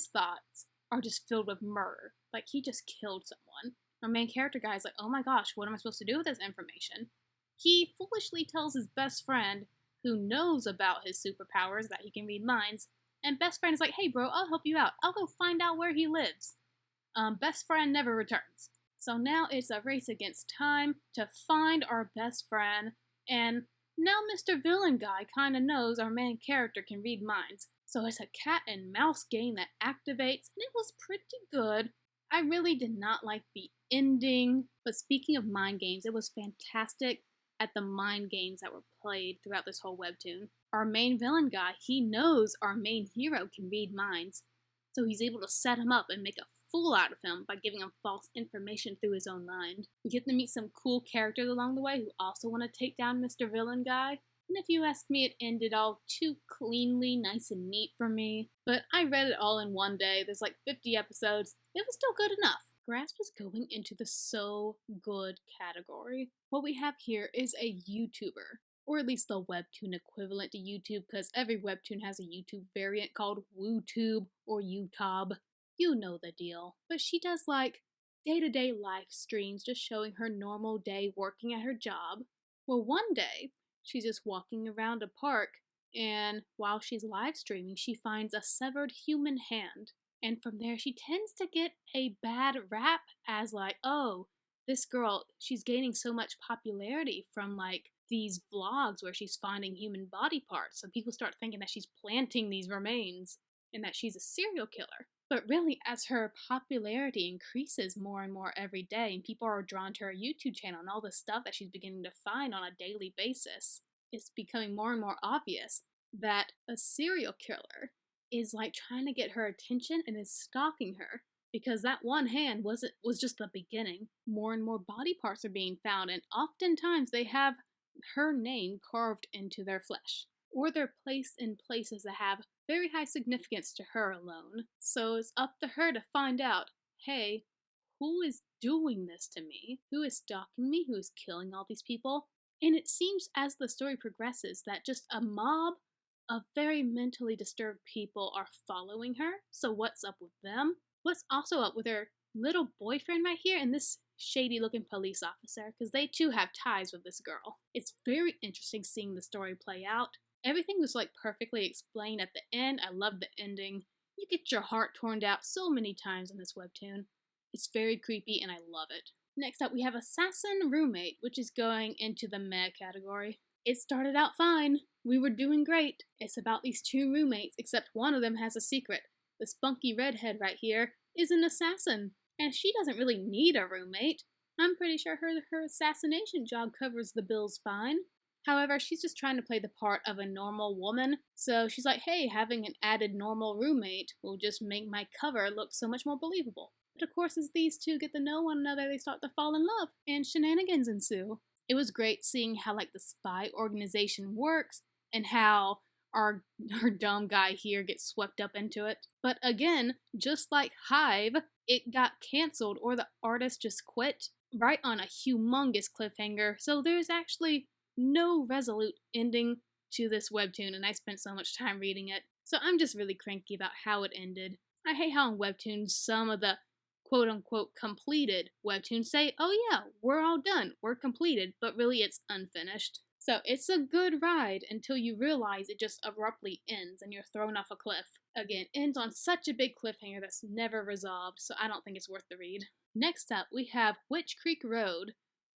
thoughts are just filled with murder. Like he just killed someone. Our main character guy is like, oh my gosh, what am I supposed to do with this information? He foolishly tells his best friend, who knows about his superpowers, that he can read minds, and best friend is like, hey bro, I'll help you out. I'll go find out where he lives. Best friend never returns. So now it's a race against time to find our best friend, and now Mr. Villain Guy kinda knows our main character can read minds. So it's a cat and mouse game that activates, and it was pretty good. I really did not like the ending, but speaking of mind games, it was fantastic at the mind games that were played throughout this whole webtoon. Our main villain guy, he knows our main hero can read minds, so he's able to set him up and make a fool out of him by giving him false information through his own mind. We get to meet some cool characters along the way who also want to take down Mr. Villain Guy. And if you ask me, it ended all too cleanly, nice and neat for me. But I read it all in one day. There's 50 episodes. It was still good enough. Grasp is going into the so good category. What we have here is a YouTuber, or at least the webtoon equivalent to YouTube, because every webtoon has a YouTube variant called WooTube or YouTube. You know the deal. But she does day-to-day live streams just showing her normal day working at her job. Well, one day, she's just walking around a park, and while she's live streaming, she finds a severed human hand. And from there, she tends to get a bad rap as oh, this girl, she's gaining so much popularity from these vlogs where she's finding human body parts. So people start thinking that she's planting these remains and that she's a serial killer. But really, as her popularity increases more and more every day, and people are drawn to her YouTube channel and all the stuff that she's beginning to find on a daily basis, it's becoming more and more obvious that a serial killer is trying to get her attention and is stalking her, because that one hand was just the beginning. More and more body parts are being found, and oftentimes they have her name carved into their flesh, or they're placed in places that have very high significance to her alone. So it's up to her to find out, hey, who is doing this to me? Who is stalking me? Who is killing all these people? And it seems as the story progresses that just a mob of very mentally disturbed people are following her. So what's up with them? What's also up with her little boyfriend right here and this shady looking police officer? Because they too have ties with this girl. It's very interesting seeing the story play out. Everything was perfectly explained at the end. I love the ending. You get your heart torn out so many times in this webtoon. It's very creepy and I love it. Next up we have Assassin Roommate, which is going into the meh category. It started out fine. We were doing great. It's about these two roommates, except one of them has a secret. The spunky redhead right here is an assassin, and she doesn't really need a roommate. I'm pretty sure her assassination job covers the bills fine. However, she's just trying to play the part of a normal woman, so she's like, hey, having an added normal roommate will just make my cover look so much more believable. But of course, as these two get to know one another, they start to fall in love, and shenanigans ensue. It was great seeing how the spy organization works and how our dumb guy here gets swept up into it. But again, just like Hive, it got canceled or the artist just quit. right on a humongous cliffhanger, so there's actually no resolute ending to this webtoon, and I spent so much time reading it. So I'm just really cranky about how it ended. I hate how in Webtoons some of the quote unquote completed webtoons say, oh yeah, we're all done, we're completed, but really it's unfinished. So it's a good ride until you realize it just abruptly ends and you're thrown off a cliff. Again, ends on such a big cliffhanger that's never resolved, so I don't think it's worth the read. Next up, we have Witch Creek Road,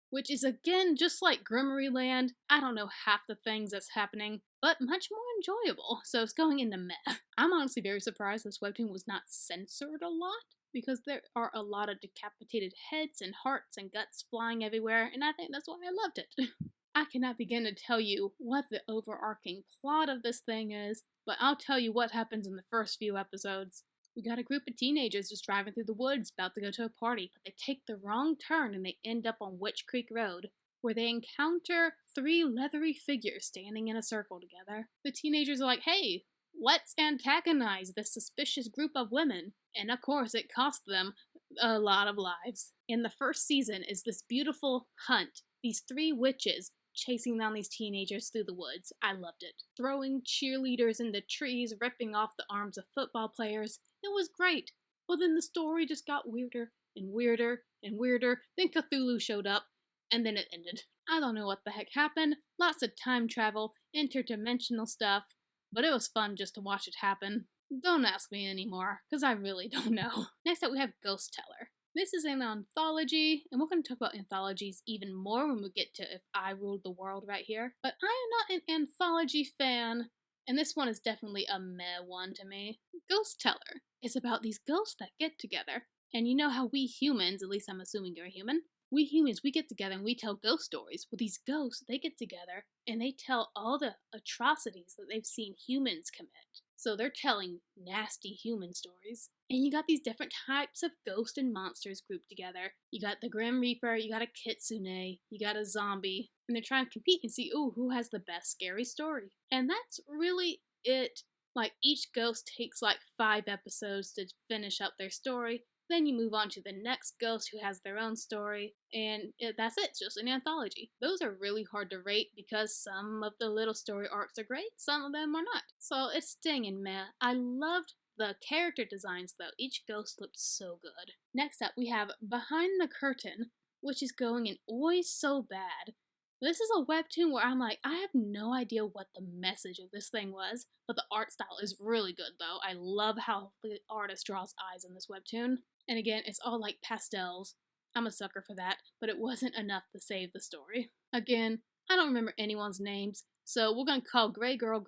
which is again just like Grimeland. I don't know half the things that's happening, but much more enjoyable, so it's going into meh. I'm honestly very surprised this webtoon was not censored a lot, because there are a lot of decapitated heads and hearts and guts flying everywhere, and I think that's why I loved it. I cannot begin to tell you what the overarching plot of this thing is, but I'll tell you what happens in the first few episodes. We got a group of teenagers just driving through the woods about to go to a party, but they take the wrong turn and they end up on Witch Creek Road, where they encounter 3 leathery figures standing in a circle together. The teenagers are like, hey, let's antagonize this suspicious group of women. And of course, it cost them a lot of lives. In the first season is this beautiful hunt, these 3 witches chasing down these teenagers through the woods. I loved it. Throwing cheerleaders into trees, ripping off the arms of football players. It was great. But then the story just got weirder and weirder and weirder. Then Cthulhu showed up, and then it ended. I don't know what the heck happened. Lots of time travel, interdimensional stuff, but it was fun just to watch it happen. Don't ask me anymore, because I really don't know. Next up we have Ghost Teller. This is an anthology, and we're going to talk about anthologies even more when we get to If I Ruled the World right here. But I am not an anthology fan, and this one is definitely a meh one to me. Ghost Teller is about these ghosts that get together. And you know how we humans, at least I'm assuming you're a human, we humans, we get together and we tell ghost stories. Well, these ghosts, they get together and they tell all the atrocities that they've seen humans commit. So they're telling nasty human stories. And you got these different types of ghosts and monsters grouped together. You got the Grim Reaper, you got a Kitsune, you got a zombie. And they're trying to compete and see, ooh, who has the best scary story. And that's really it. Like, each ghost takes like 5 episodes to finish up their story. Then you move on to the next ghost who has their own story, and that's it. It's just an anthology. Those are really hard to rate because some of the little story arcs are great, some of them are not. So it's staying in meh. I loved the character designs though. Each ghost looked so good. Next up, we have Behind the Curtain, which is going in Oi So Bad. This is a webtoon where I'm like, I have no idea what the message of this thing was, but the art style is really good though. I love how the artist draws eyes in this webtoon. And again, it's all like pastels. I'm a sucker for that, but it wasn't enough to save the story. Again, I don't remember anyone's names, so we're gonna call Gray Girl,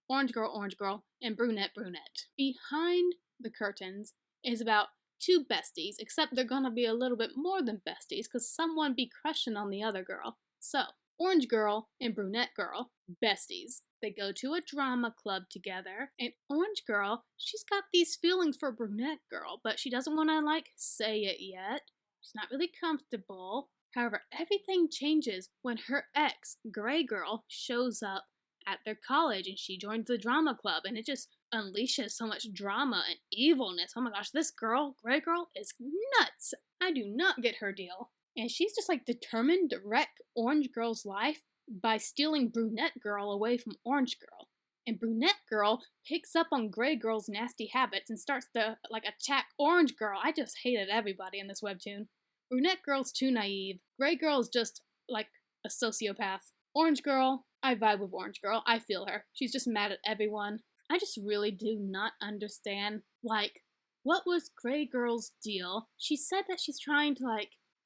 Orange Girl, and Brunette, Brunette. Behind the Curtains is about 2 besties, except they're gonna be a little bit more than besties, because someone be crushing on the other girl. So, Orange Girl and Brunette Girl, besties. They go to a drama club together, and Orange Girl, she's got these feelings for Brunette Girl, but she doesn't want to, say it yet. She's not really comfortable. However, everything changes when her ex, Gray Girl, shows up at their college, and she joins the drama club, and it just unleashes so much drama and evilness. Oh my gosh, this girl, Gray Girl, is nuts. I do not get her deal. And she's just determined to wreck Orange Girl's life by stealing Brunette Girl away from Orange Girl. And Brunette Girl picks up on Gray Girl's nasty habits and starts to attack Orange Girl. I just hated everybody in this webtoon. Brunette Girl's too naive. Gray Girl is just a sociopath. Orange Girl, I vibe with Orange Girl. I feel her. She's just mad at everyone. I just really do not understand, what was Gray Girl's deal? She said that she's trying to,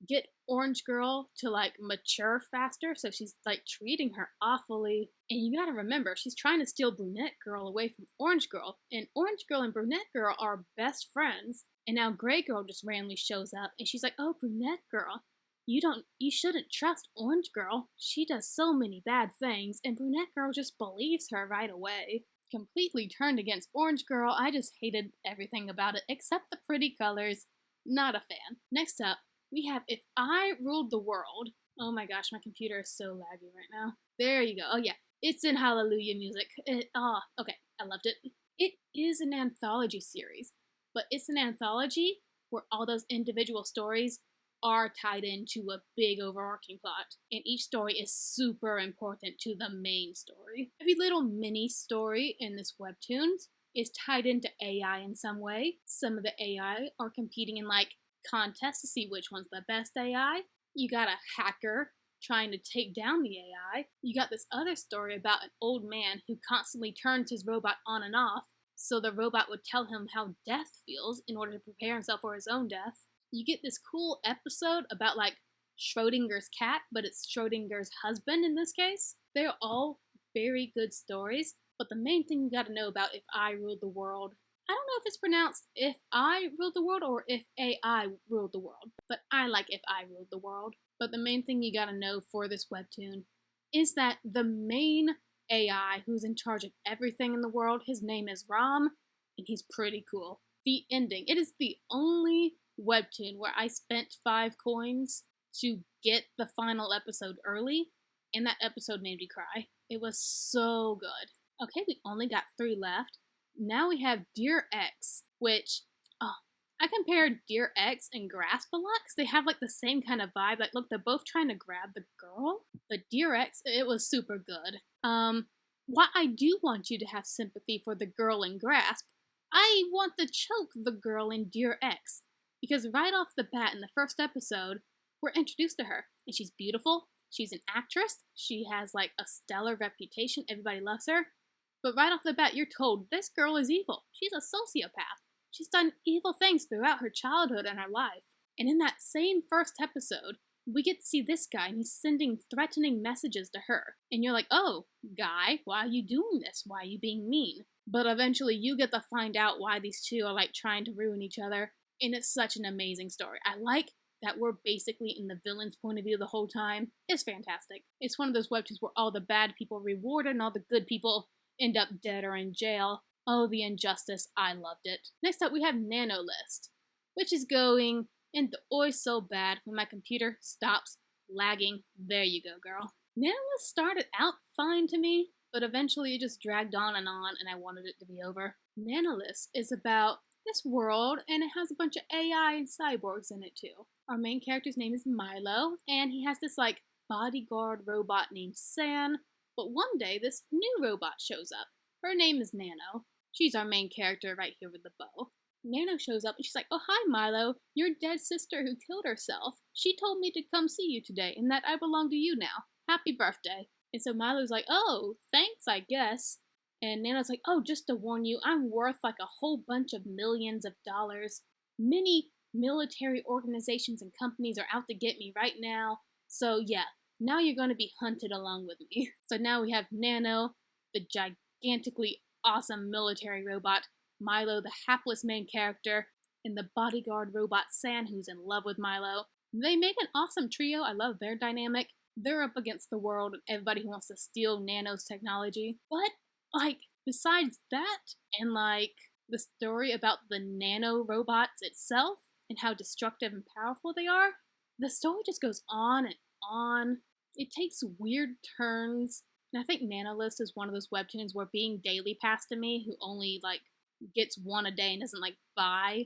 get Orange Girl to mature faster, so she's treating her awfully. And you gotta remember, she's trying to steal Brunette Girl away from Orange Girl, and Orange Girl and Brunette Girl are best friends. And now Gray Girl just randomly shows up, and she's like, "Oh, Brunette Girl, you shouldn't trust Orange Girl. She does so many bad things." And Brunette Girl just believes her right away. Completely turned against Orange Girl. I just hated everything about it except the pretty colors. Not a fan. Next up, we have If I Ruled the World. Oh my gosh, my computer is so laggy right now. There you go. Oh yeah, it's in Hallelujah music. Okay, I loved it. It is an anthology series, but it's an anthology where all those individual stories are tied into a big overarching plot, and each story is super important to the main story. Every little mini story in this Webtoons is tied into AI in some way. Some of the AI are competing in like contests to see which one's the best AI. You got a hacker trying to take down the AI. You got this other story about an old man who constantly turns his robot on and off, so the robot would tell him how death feels in order to prepare himself for his own death. You get this cool episode about like Schrodinger's cat, but it's Schrodinger's husband in this case. They're all very good stories, but the main thing you gotta know about If I Ruled the World, I don't know if it's pronounced If I Ruled the World or If AI Ruled the World, but I like If I Ruled the World. But the main thing you gotta know for this Webtoon is that the main AI who's in charge of everything in the world, his name is Ram, and he's pretty cool. The ending, it is the only Webtoon where I spent 5 coins to get the final episode early, and that episode made me cry. It was so good. Okay, we only got 3 left. Now we have Dear X, which, I compared Dear X and Grasp a lot because they have like the same kind of vibe. Like, look, they're both trying to grab the girl, but Dear X, it was super good. What I do want you to have sympathy for the girl in Grasp, I want to choke the girl in Dear X. Because right off the bat in the first episode, we're introduced to her, and she's beautiful, she's an actress, she has like a stellar reputation, everybody loves her, but right off the bat you're told this girl is evil, she's a sociopath, she's done evil things throughout her childhood and her life. And in that same first episode, we get to see this guy, and he's sending threatening messages to her, and you're like, oh, guy, why are you doing this? Why are you being mean? But eventually you get to find out why these two are like trying to ruin each other. And it's such an amazing story. I like that we're basically in the villain's point of view the whole time. It's fantastic. It's one of those Webtoons where all the bad people rewarded and all the good people end up dead or in jail. Oh, the injustice. I loved it. Next up, we have Nano List, which is going into oi so bad when my computer stops lagging. There you go, girl. Nano List started out fine to me, but eventually it just dragged on, and I wanted it to be over. Nano List is about this world, and it has a bunch of AI and cyborgs in it too. Our main character's name is Milo, and he has this like bodyguard robot named San, but one day this new robot shows up. Her name is Nano. She's our main character right here with the bow. Nano shows up and she's like, oh hi Milo, your dead sister who killed herself. She told me to come see you today and that I belong to you now. Happy birthday. And so Milo's like, oh, thanks I guess. And Nano's like, oh, just to warn you, I'm worth like a whole bunch of millions of dollars. Many military organizations and companies are out to get me right now. So yeah, now you're going to be hunted along with me. So now we have Nano, the gigantically awesome military robot, Milo, the hapless main character, and the bodyguard robot San, who's in love with Milo. They make an awesome trio. I love their dynamic. They're up against the world and everybody who wants to steal Nano's technology. But like, besides that, and like the story about the nano robots itself and how destructive and powerful they are, the story just goes on and on. It takes weird turns, and I think Nanolist is one of those webtoons where being daily pass to me, who only like gets one a day and doesn't like buy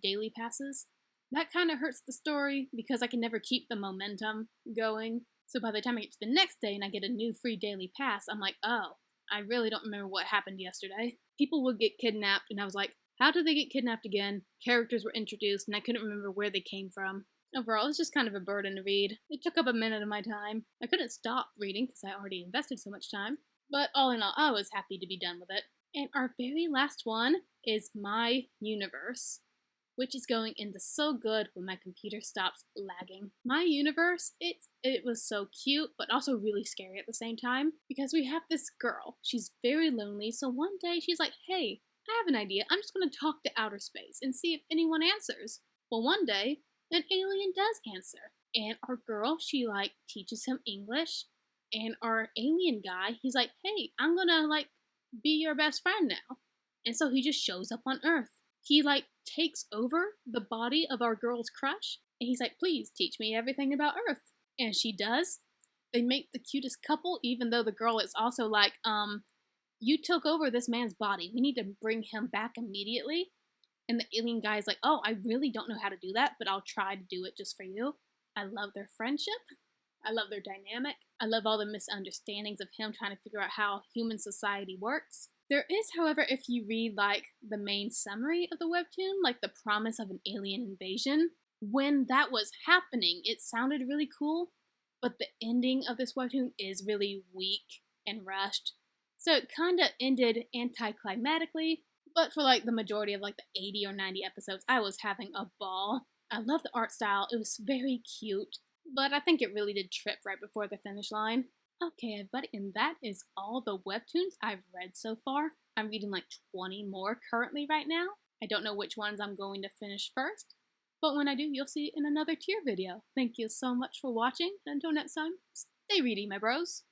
daily passes, that kind of hurts the story because I can never keep the momentum going. So by the time I get to the next day and I get a new free daily pass, I'm like, oh, I really don't remember what happened yesterday. People would get kidnapped, and I was like, how did they get kidnapped again? Characters were introduced, and I couldn't remember where they came from. Overall, it was just kind of a burden to read. It took up a minute of my time. I couldn't stop reading because I already invested so much time. But all in all, I was happy to be done with it. And our very last one is My Universe, which is going into so good when my computer stops lagging. My Universe, it was so cute, but also really scary at the same time, because we have this girl. She's very lonely, so one day she's like, hey, I have an idea. I'm just going to talk to outer space and see if anyone answers. Well, one day, an alien does answer, and our girl, she like teaches him English, and our alien guy, he's like, hey, I'm gonna like be your best friend now. And so he just shows up on Earth. He like takes over the body of our girl's crush, and he's like, please teach me everything about Earth. And she does. They make the cutest couple, even though the girl is also like, you took over this man's body. We need to bring him back immediately. And the alien guy is like, oh, I really don't know how to do that, but I'll try to do it just for you. I love their friendship. I love their dynamic. I love all the misunderstandings of him trying to figure out how human society works. There is, however, if you read like the main summary of the webtoon, like the promise of an alien invasion, when that was happening, it sounded really cool, but the ending of this webtoon is really weak and rushed. So it kind of ended anticlimactically, but for like the majority of like the 80 or 90 episodes, I was having a ball. I love the art style. It was very cute, but I think it really did trip right before the finish line. Okay, everybody, and that is all the webtoons I've read so far. I'm reading like 20 more currently right now. I don't know which ones I'm going to finish first, but when I do, you'll see it in another tier video. Thank you so much for watching, and until next time, stay reading, my bros.